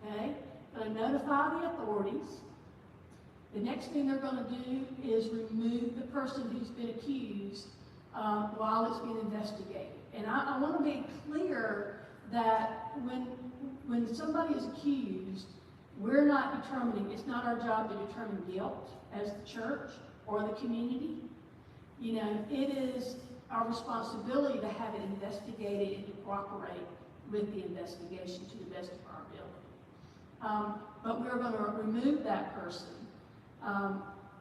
Okay? Going to notify the authorities. The next thing they're going to do is remove the person who's been accused while it's being investigated. And I want to be clear that when somebody is accused, we're not determining, it's not our job to determine guilt as the church or the community. You know, it is our responsibility to have it investigated and to cooperate with the investigation to the best of our ability. But we're going to remove that person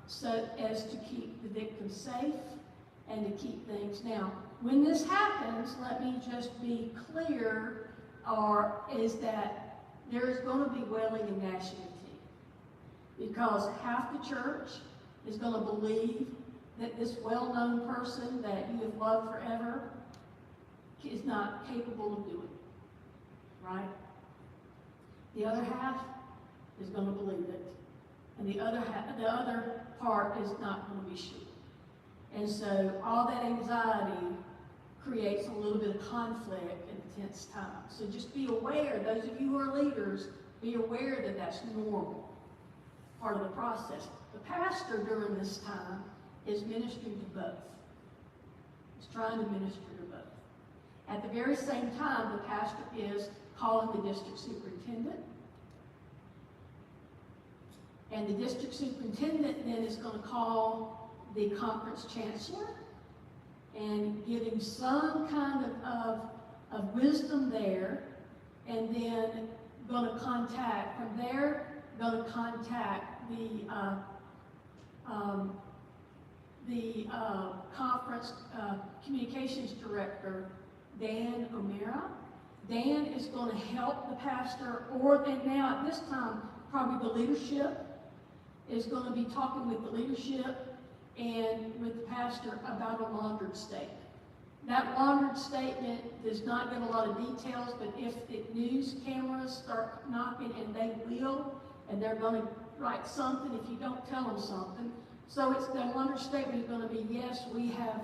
so as to keep the victim safe and to keep things. Now, when this happens, let me just be clear, is that there's going to be wailing and gnashing of teeth, because half the church is going to believe that this well-known person that you have loved forever is not capable of doing, right? The other half is going to believe it, and the other part is not going to be sure. And so all that anxiety creates a little bit of conflict and tense time. So just be aware, those of you who are leaders, be aware that that's normal, part of the process. The pastor during this time is ministering to both. He's trying to minister to both. At the very same time, the pastor is calling the district superintendent. And the district superintendent then is going to call the conference chancellor and giving some kind of wisdom there, and then going to contact, from there, going to contact the conference communications director, Dan O'Meara. Dan is going to help the pastor, or then now at this time, probably the leadership is going to be talking with the leadership and with the pastor about a laundered statement. That laundered statement does not give a lot of details, but if the news cameras start knocking, and they will, and they're going to write something if you don't tell them something. So it's the laundered statement is going to be, yes, we have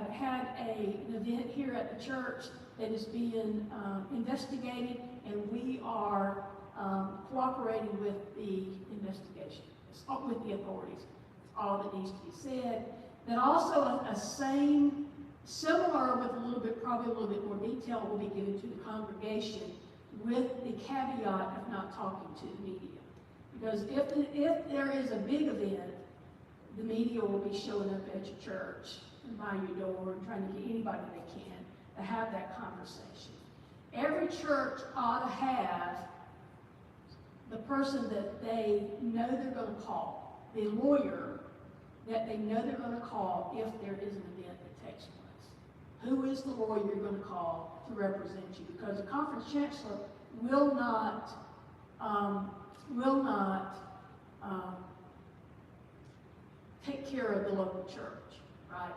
had an event here at the church that is being investigated, and we are cooperating with the investigation, with the authorities. It's all that needs to be said. Then also a same, similar with probably a little bit more detail will be given to the congregation with the caveat of not talking to the media. Because if there is a big event, the media will be showing up at your church and by your door and trying to get anybody they can to have that conversation. Every church ought to have the person that they know they're going to call, the lawyer that they know they're going to call if there is an event that takes place. Who is the lawyer you're going to call to represent you? Because the conference chancellor will not take care of the local church, right?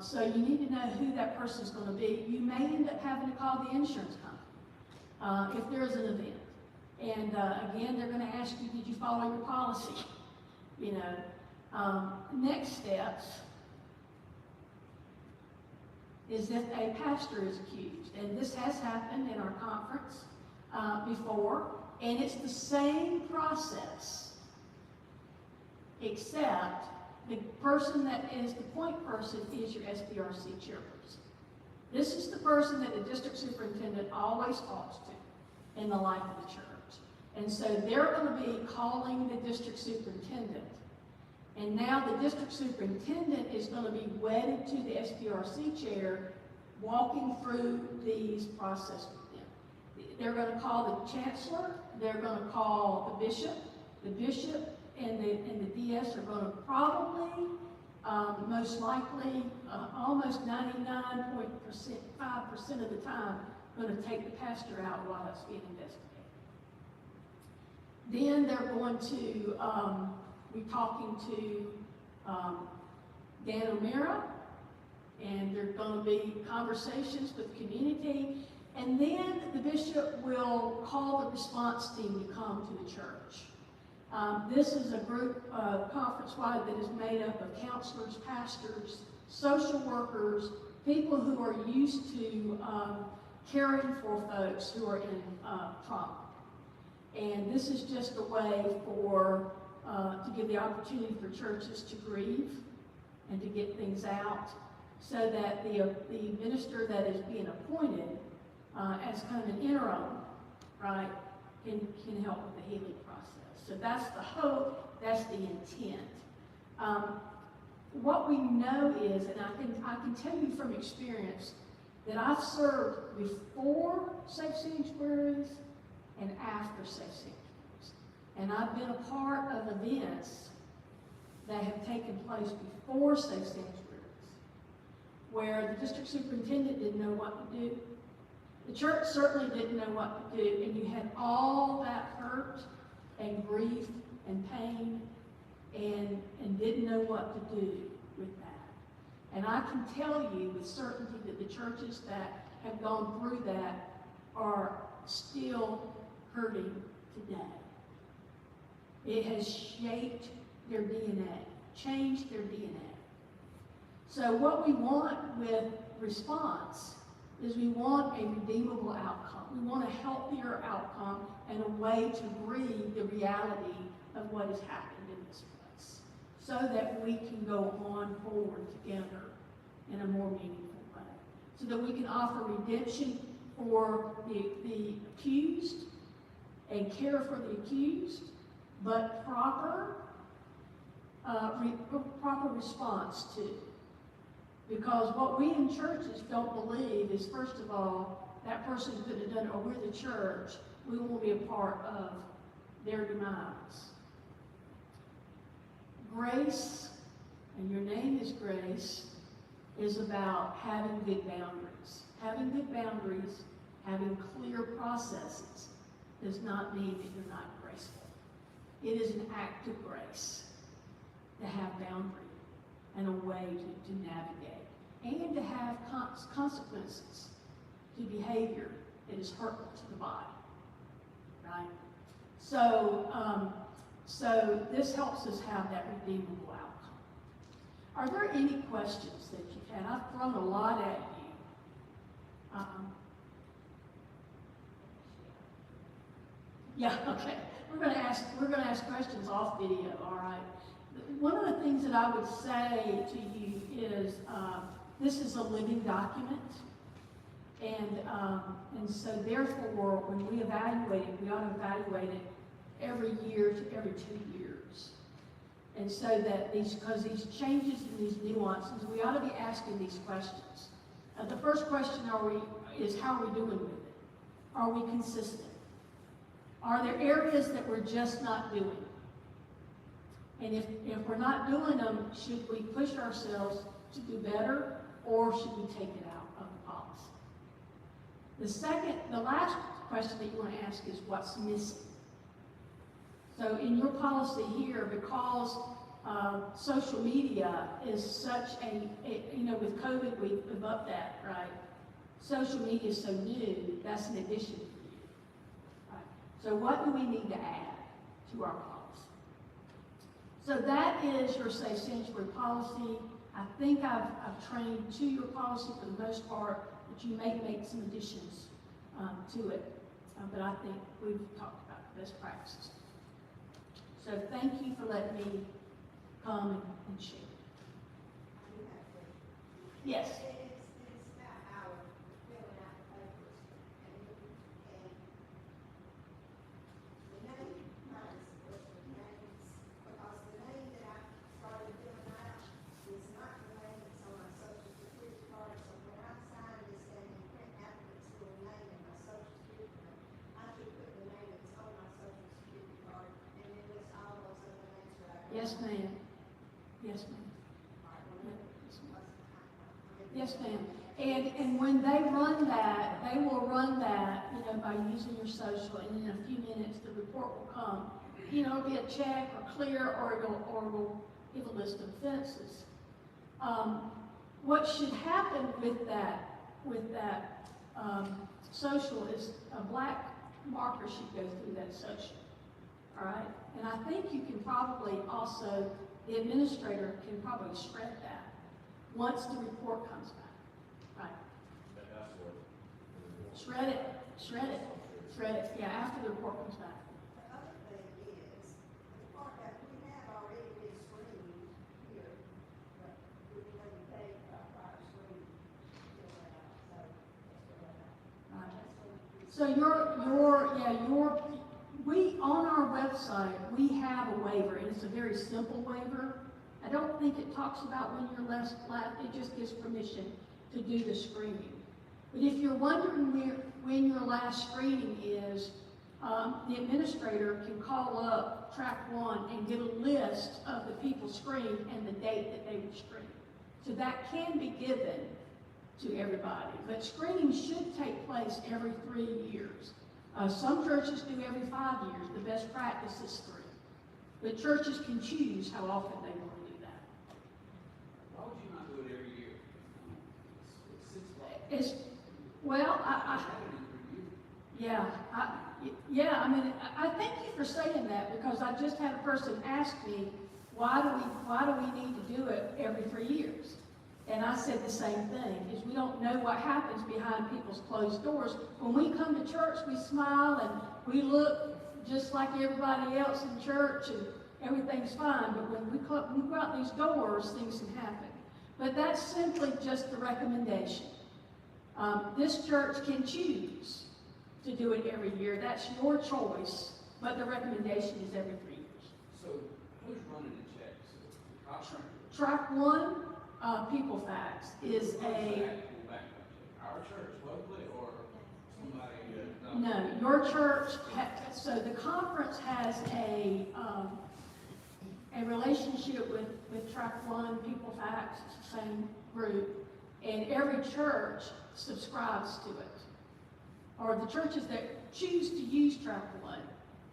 So you need to know who that person is going to be. You may end up having to call the insurance company if there is an event. And again, they're going to ask you, did you follow your policy? You know, next steps is if a pastor is accused. And this has happened in our conference before. And it's the same process, except the person that is the point person is your SBRC chairperson. This is the person that the district superintendent always talks to in the life of the church. And so they're going to be calling the district superintendent. And now the district superintendent is going to be wedded to the SBRC chair, walking through these processes with them. They're going to call the chancellor, they're going to call the bishop and the DS are going to probably, most likely, almost 99.5% of the time, going to take the pastor out while it's being investigated. Then they're going to be talking to Dan O'Meara, and there are going to be conversations with the community, and then the bishop will call the response team to come to the church. This is a group conference-wide that is made up of counselors, pastors, social workers, people who are used to caring for folks who are in trauma. And this is just a way for to give the opportunity for churches to grieve and to get things out, so that the minister that is being appointed as kind of an interim, right, can help with the healing process. So that's the hope, that's the intent. What we know is, and I can tell you from experience, that I've served before Safe Sanctuaries and after Safe Sanctuaries. And I've been a part of events that have taken place before Safe Sanctuaries, where the district superintendent didn't know what to do. The church certainly didn't know what to do, and you had all that hurt and grief and pain, and didn't know what to do with that. And I can tell you with certainty that the churches that have gone through that are still hurting today. It has shaped their DNA, changed their DNA. So what we want with response is we want a redeemable outcome. We want a healthier outcome and a way to breathe the reality of what has happened in this place so that we can go on forward together in a more meaningful way. So that we can offer redemption for the accused and care for the accused, but proper response to. Because what we in churches don't believe is, first of all, that person could have done it, or we're the church, we won't be a part of their demise. Grace, and your name is Grace, is about having good boundaries. Having good boundaries, having clear processes, does not mean that you're not graceful. It is an act of grace to have boundary and a way to navigate, and to have consequences to behavior that is hurtful to the body, right? So, so this helps us have that redeemable outcome. Are there any questions that you've had? I've thrown a lot at you. Yeah, okay. We're going to ask questions off video, all right? One of the things that I would say to you is this is a living document, and so therefore when we evaluate it, we ought to evaluate it every year to every 2 years. And so that because these changes and these nuances, we ought to be asking these questions. The first question is how are we doing with it? Are we consistent? Are there areas that we're just not doing? And if we're not doing them, should we push ourselves to do better, or should we take it out of the policy? The last question that you want to ask is what's missing. So in your policy here, because social media is such with COVID, we've upped that, right? Social media is so new, that's an addition for you. Right? So what do we need to add to our policy? So that is your safe sanctuary policy. I think I've trained to your policy for the most part, but you may make some additions to it. But I think we've talked about the best practices. So thank you for letting me come and share. Yes. Yes, ma'am. Yes, ma'am. Yes, ma'am. And when they run that, they will run that, by using your social, and in a few minutes the report will come. It'll be a check or clear, or it'll give a list of offenses. What should happen with that social is a black marker should go through that social. All right, and I think you can probably also, the administrator can probably shred that once the report comes back. Right. Shred it. Yeah, after the report comes back. The other thing is, the part that we have already been screened here, but we didn't pay our screen. So on our website, we have a waiver, and it's a very simple waiver. I don't think it talks about when you're last, it just gives permission to do the screening. But if you're wondering when your last screening is, the administrator can call up track 1 and get a list of the people screened and the date that they were screened. So that can be given to everybody. But screening should take place every 3 years. Some churches do every 5 years. The best practice is 3. But churches can choose how often they want to do that. Why would you not do it every year? It's $6. Well, Yeah. I mean, I thank you for saying that, because I just had a person ask me, why do we need to do it every 3 years? And I said the same thing, is we don't know what happens behind people's closed doors. When we come to church, we smile and we look just like everybody else in church and everything's fine, but when we go out these doors, things can happen. But that's simply just the recommendation. This church can choose to do it every year. That's your choice, but the recommendation is every 3 years. So who's running the checks? The cops are. Track 1, People Facts, is a... Our church locally or somebody? No, your church, so the conference has a relationship with Track 1, People Facts, it's the same group, and every church subscribes to it. Or the churches that choose to use Track 1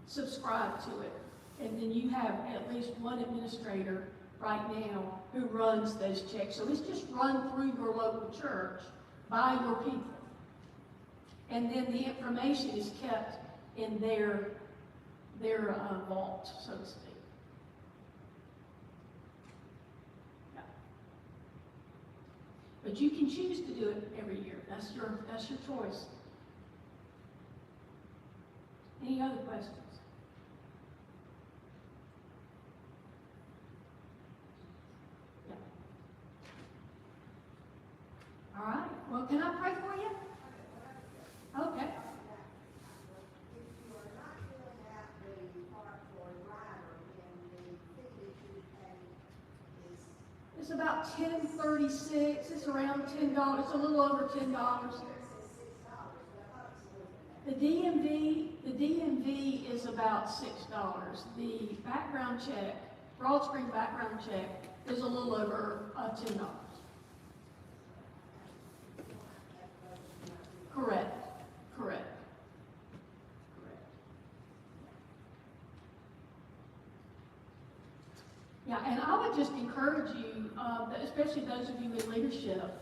subscribe to it. And then you have at least one administrator right now who runs those checks. So it's just run through your local church by your people. And then the information is kept in their vault, so to speak. Yeah. But you can choose to do it every year. That's your choice. Any other questions? Yeah. All right. Well, can I pray for you? Okay. If you are not filling out the part for a rider, then the fee that you pay is. It's about $10.36. It's around $10. It's a little over $10. Here it says $6, but I thought it was more than that. The DMV is about $6. The background check, broad screen background check, is a little over $10. Correct. Correct. Yeah, and I would just encourage you, especially those of you in leadership,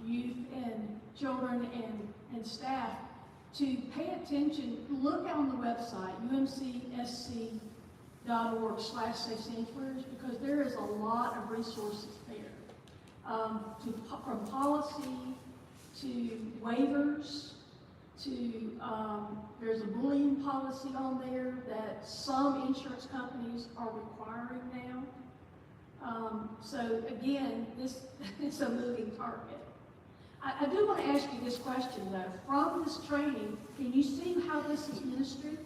youth and children and staff, to pay attention. Look on the website, umcsc.org/safe sanctuaries, because there is a lot of resources there, from policy to waivers to there's a bullying policy on there that some insurance companies are requiring now. So again, this is a moving target. I do want to ask you this question though. From this training, can you see how this is ministry?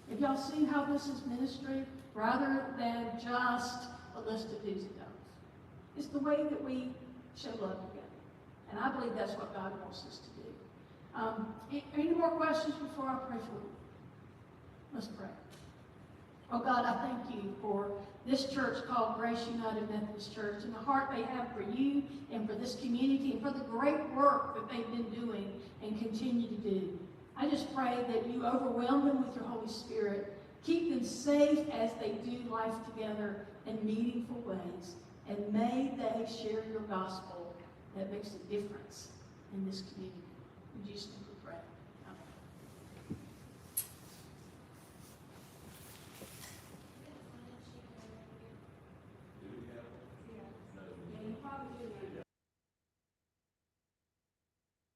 Have y'all seen how this is ministry rather than just a list of do's and don'ts? It's the way that we show love together. And I believe that's what God wants us to do. Any more questions before I pray for you? Let's pray. Oh God, I thank you for this church called Grace United Methodist Church and the heart they have for you and for this community and for the great work that they've been doing and continue to do. I just pray that you overwhelm them with your Holy Spirit. Keep them safe as they do life together in meaningful ways. And may they share your gospel that makes a difference in this community. In Jesus' name we pray.